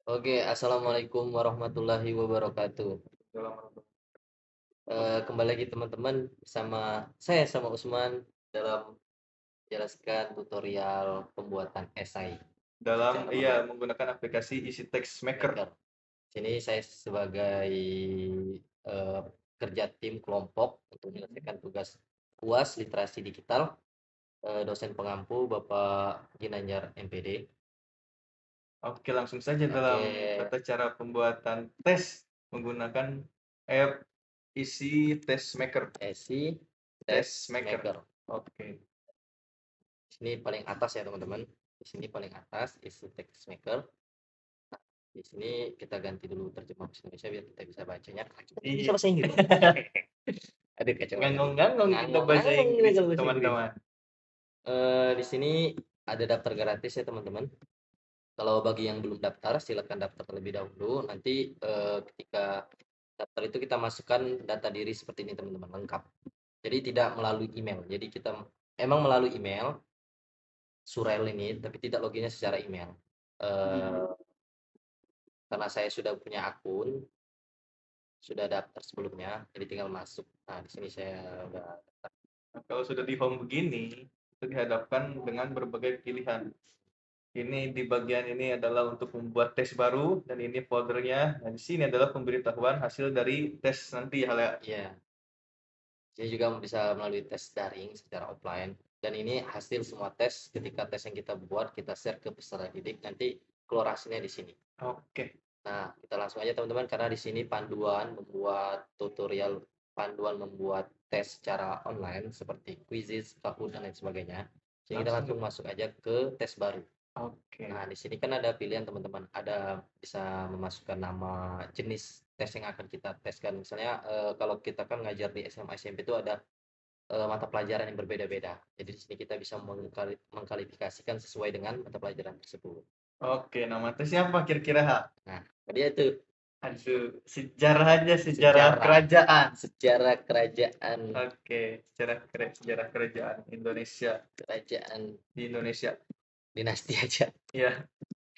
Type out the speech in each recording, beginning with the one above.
Oke, assalamualaikum warahmatullahi wabarakatuh. Kembali lagi teman-teman sama saya sama Usman dalam menjelaskan tutorial pembuatan esai Dalam secara online. menggunakan aplikasi Easy Text Maker. Maker. Sini saya sebagai eh, kerja tim kelompok untuk menyelesaikan tugas UAS literasi digital, dosen pengampu Bapak Ginanjar MPD. Oke, langsung saja Oke, dalam tata cara pembuatan tes menggunakan app Easy Text Maker. esi Test test Maker. maker. Oke. Sini paling atas ya teman-teman. Di sini paling atas isi text maker. Di sini kita ganti dulu terjemah bahasa Indonesia biar kita bisa bacanya. Kita kan bisa Iya. bahasa Inggris. Aduh kacau banget. Ngangong-ngangong kita bahasa Ngangong-ngangong ini Inggris, kalau bahasa Inggris. teman-teman. Di sini ada daftar gratis ya teman-teman. Kalau bagi yang belum daftar, silakan daftar terlebih dahulu. Nanti ketika daftar itu kita masukkan data diri seperti ini teman-teman, lengkap. Jadi tidak melalui email. Jadi kita emang melalui email Surel ini, tapi tidak loginnya secara email. Eh, karena saya sudah punya akun, sudah daftar sebelumnya, jadi tinggal masuk. Nah, di sini saya udah. Nah, kalau sudah di home begini, itu dihadapkan dengan berbagai pilihan. Ini di bagian ini adalah untuk membuat tes baru dan ini foldernya. Dan di sini adalah pemberitahuan hasil dari tes nanti hal ya. Iya, ini juga bisa melalui tes daring secara offline. Dan ini hasil semua tes, ketika tes yang kita buat, kita share ke peserta didik, nanti keluar hasilnya di sini. Oke. Nah, kita langsung aja teman-teman, karena di sini panduan membuat tes secara online, seperti quizzes, Kahoot, dan lain sebagainya. Jadi kita Langsung. langsung masuk aja ke tes baru. Oke. Nah, di sini kan ada pilihan teman-teman. Ada bisa memasukkan nama jenis tes yang akan kita teskan. Misalnya kalau kita kan ngajar di SMA SMP itu ada mata pelajaran yang berbeda-beda. Jadi di sini kita bisa mengkalifikasikan sesuai dengan mata pelajaran tersebut. Oke, nama tesnya apa kira-kira, Ha? Nah, dia itu Aduh, sejarah aja, sejarah sejarah, kerajaan. sejarah kerajaan, Oke, sejarah kerajaan Indonesia kerajaan di Indonesia. dinasti aja, Ya,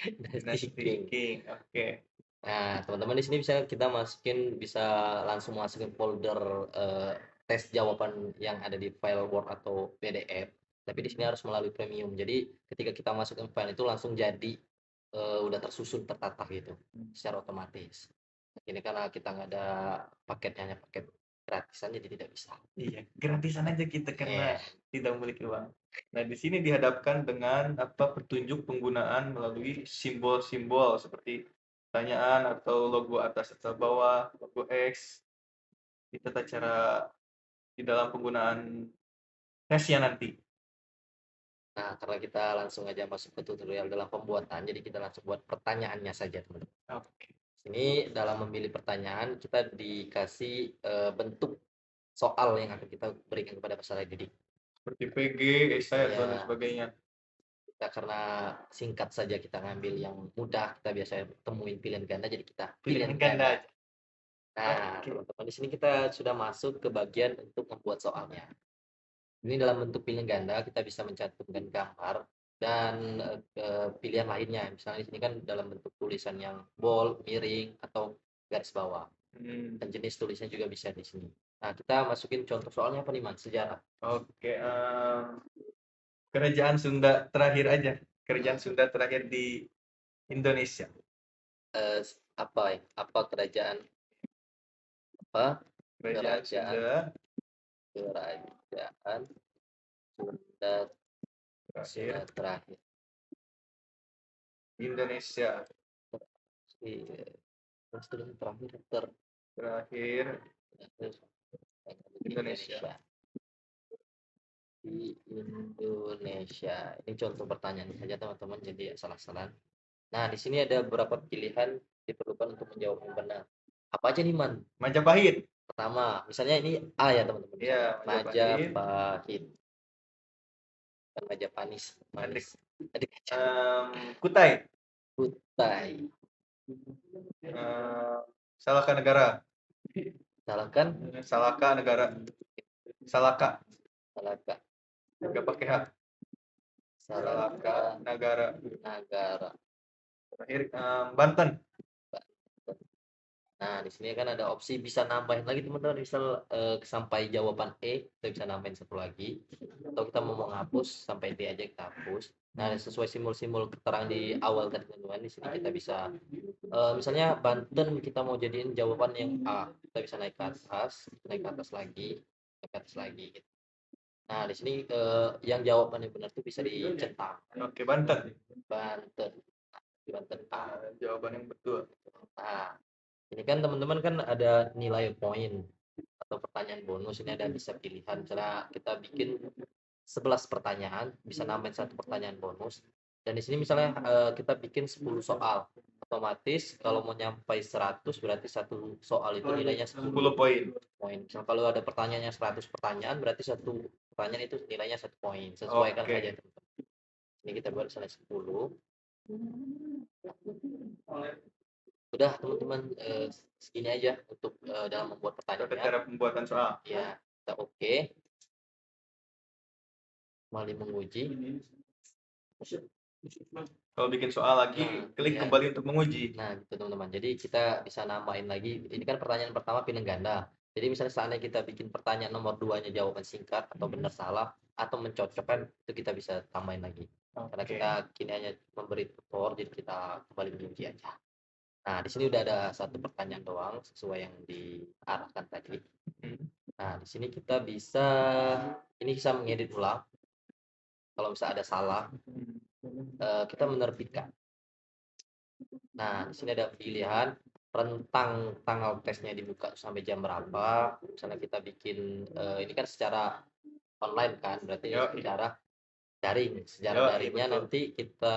dinasti dinasti king. King. Oke. Nah, teman-teman di sini bisa kita masukin, bisa langsung masukin folder eh, tes jawaban yang ada di file Word atau PDF. Tapi di sini harus melalui premium. Jadi ketika kita masukin file itu langsung jadi udah tersusun tertata gitu secara otomatis. Ini karena kita nggak ada paketnya, hanya paket gratisan jadi tidak bisa. Iya, gratisan aja kita karena Eh, tidak memiliki uang. Nah, di sini dihadapkan dengan apa petunjuk penggunaan melalui simbol-simbol seperti pertanyaan atau logo atas atau bawah, logo X. Itu tata cara di dalam penggunaan tesnya nanti. Nah, karena kita langsung aja masuk ke tutorial dalam pembuatan, jadi kita langsung buat pertanyaannya saja, teman-teman. Oke. Sini dalam memilih pertanyaan, kita dikasih bentuk soal yang akan kita berikan kepada peserta didik. Seperti PG, esai atau lain Ya, sebagainya. kita karena singkat saja kita ngambil yang mudah, kita biasanya temuin pilihan ganda, jadi kita pilihan Pilihan ganda ganda. aja. Nah, Oke. teman-teman di sini kita sudah masuk ke bagian untuk membuat soalnya. Ini dalam bentuk pilihan ganda, kita bisa mencantumkan gambar dan pilihan lainnya. Misalnya di sini kan dalam bentuk tulisan yang bold, miring, atau garis bawah. Hmm. Dan jenis tulisnya juga bisa di sini. Nah, kita masukin contoh soalnya apa nih, Man? Sejarah. Oke. Kerajaan Sunda terakhir aja. Kerajaan Sunda terakhir di Indonesia. Eh, apa ya? Apa kerajaan apa? Kerajaan Kerajaan Sunda kerajaan Sunda Sunda terakhir terakhir di Indonesia. di Sunda terakhir Terakhir di Indonesia. Indonesia. Di Indonesia. Ini contoh pertanyaan saja teman-teman, jadi salah-salah. Nah, di sini ada beberapa pilihan diperlukan untuk menjawab yang benar. Apa aja nih, Man? Majapahit. Pertama, misalnya ini A ya teman-teman, misalnya Ya, Majapahit. Majapahit, kan Majapanis, Adik, manis. Adik aja. Kutai. Kutai. Salaka Negara. Salahkan, Salaka Negara. Salaka. Salaka, Nggak pakai H. Salaka Salaka Negara. Nagara. Terakhir Banten. Nah, di sini kan ada opsi bisa nambahin lagi teman-teman, misal sampai jawaban E, kita bisa nambahin satu lagi. Atau kita mau menghapus sampai D aja kita hapus. Nah, sesuai simbol-simbol keterangan di awal tadi teman-teman, di sini kita bisa misalnya Banten kita mau jadiin jawaban yang A, kita bisa naik ke atas lagi, naik ke atas lagi gitu. Nah, di sini yang jawabannya benar tuh bisa dicetak. Oke, Banten. Banten. Banten A. Jawaban yang betul. Nah, ini kan teman-teman kan ada nilai poin atau pertanyaan bonus, ini ada bisa pilihan. Misalnya kita bikin 11 pertanyaan, bisa nambahin satu pertanyaan bonus. Dan di sini misalnya kita bikin 10 soal. Otomatis kalau mau nyampai 100 berarti satu soal itu nilainya 10 10 poin. Misal kalau ada pertanyaannya 100 pertanyaan berarti satu pertanyaan itu nilainya 1 poin. Sesuaikan Oke. saja teman-teman. Ini kita buat misalnya 10. Udah teman-teman, segini aja untuk dalam membuat Tata pertanyaannya. cara pembuatan soal. Ya, kita oke. Kembali menguji. Kalau bikin soal lagi, klik ya. kembali untuk menguji. Nah, gitu teman-teman. Jadi kita bisa nambahin lagi. Ini kan pertanyaan pertama pilihan ganda. Jadi misalnya seandainya kita bikin pertanyaan nomor 2-nya jawaban singkat atau benar salah atau mencocokkan, itu kita bisa tambahin lagi. Karena kita kini hanya memberi tutor, jadi kita kembali menguji aja. Nah, di sini udah ada satu pertanyaan doang sesuai yang diarahkan tadi. Nah, di sini kita bisa mengedit ulang. Kalau misalnya ada salah, kita menerbitkan. Nah, di sini ada pilihan rentang tanggal tesnya dibuka sampai jam berapa. Misalnya kita bikin ini kan secara online kan, berarti secara daring. Secara daringnya nanti kita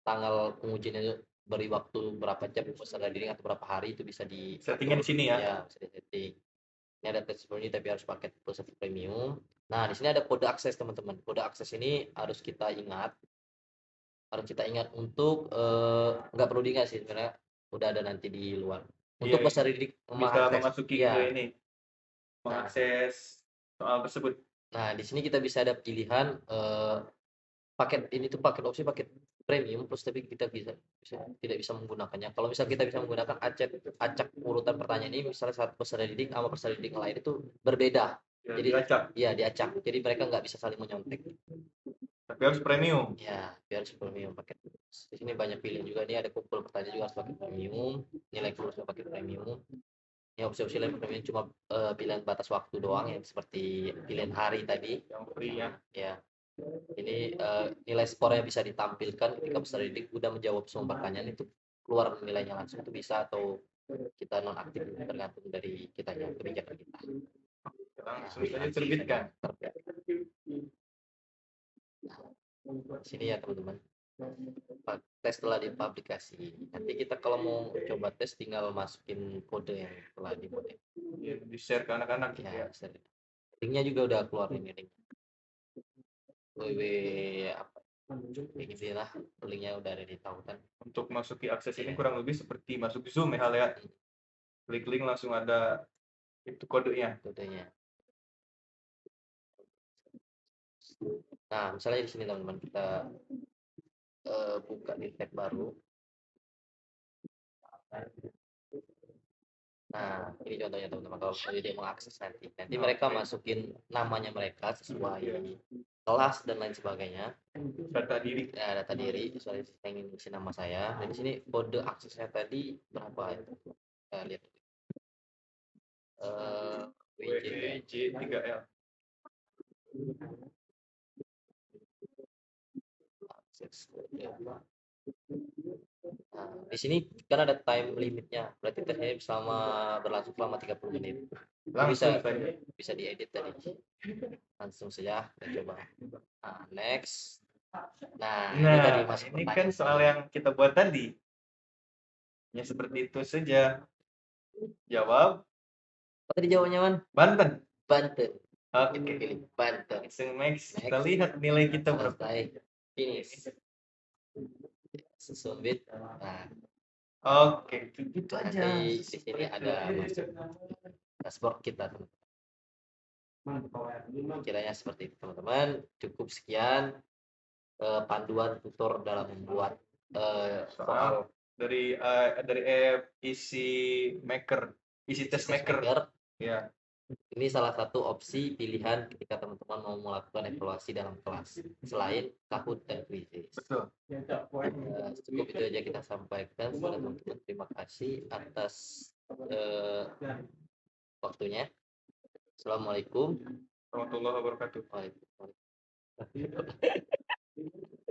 tanggal pengujian itu beri waktu berapa jam peserta didik atau berapa hari itu bisa di settingnya di sini ya. Ya, bisa di setting. Ini ada tes ini tapi harus pakai peserta premium. Nah, di sini ada kode akses teman-teman. Kode akses ini harus kita ingat untuk nggak perlu diingat sih sebenarnya, udah ada nanti di luar. Untuk peserta didik bisa memasuki ke ini, mengakses soal tersebut. Nah, di sini kita bisa ada pilihan paket ini tuh paket opsi paket premium plus, tapi kita tidak bisa menggunakannya. Kalau misal kita bisa menggunakan acak urutan pertanyaan ini, misalnya saat peserta didik sama peserta didik lain itu berbeda. Jadi diacak. Jadi mereka nggak bisa saling menyontek. Tapi harus premium. Ya, harus premium paket. Di sini banyak pilihan juga, ini ada kumpul pertanyaan juga harus pakai premium, nilai kurus pakai premium. Ini opsi-opsi lain premium cuma pilihan batas waktu doang, yang seperti pilihan hari tadi. Yang free ya. Ya. Ini nilai skornya bisa ditampilkan ketika peserta didik udah menjawab semua pertanyaan, itu keluar nilainya langsung, itu bisa, atau kita nonaktif, tergantung dari kitanya, kebijakan kita. Langsung saja terbitkan. Sini ya teman-teman, tes telah dipublikasi. Nanti kita kalau mau coba tes tinggal masukin kode yang telah dibuat ya, di share ke anak-anak ya. Linknya juga udah keluar ini link www apa kayak gitu lah, linknya udah ada di tautan. Untuk masuki akses ini kurang lebih seperti masuk Zoom ya, lihat klik link langsung ada itu kodenya. Nah, misalnya di sini teman-teman kita buka di tab baru. Nah, ini contohnya teman-teman, kalau dia mengakses nanti mereka masukin namanya mereka sesuai kelas dan lain sebagainya. Data diri. Ya, data diri. Soalnya saya ingin isi nama saya. Dan di sini kode aksesnya tadi berapa itu? Kita lihat. WJ3L. Akses kode. Nah, di sini kan ada time limitnya, berarti tesnya berlangsung selama 30 menit. Bisa diedit tadi. Langsung saja kita coba. Nah, next. Nah, ini tadi masuk ini kan soal yang kita buat tadi. Ya seperti itu saja. Jawab. Apa tadi jawabannya, Man? Banten. Oke, pilih Banten. Next. Kita lihat nilai kita berapa. Finish. Susumbit. Nah, oke, itu aja. Di sini ada dashboard kita, kiranya seperti itu teman-teman. Cukup sekian panduan tutor dalam membuat soal dari app isi test maker. Ya, Ini salah satu opsi pilihan ketika teman-teman mau melakukan evaluasi dalam kelas selain Kahoot dan Quizzes. betul. Cukup itu aja kita sampaikan. Sudah teman-teman, terima kasih atas waktunya. Assalamualaikum Warahmatullahi wabarakatuh. warahmatullahi wabarakatuh.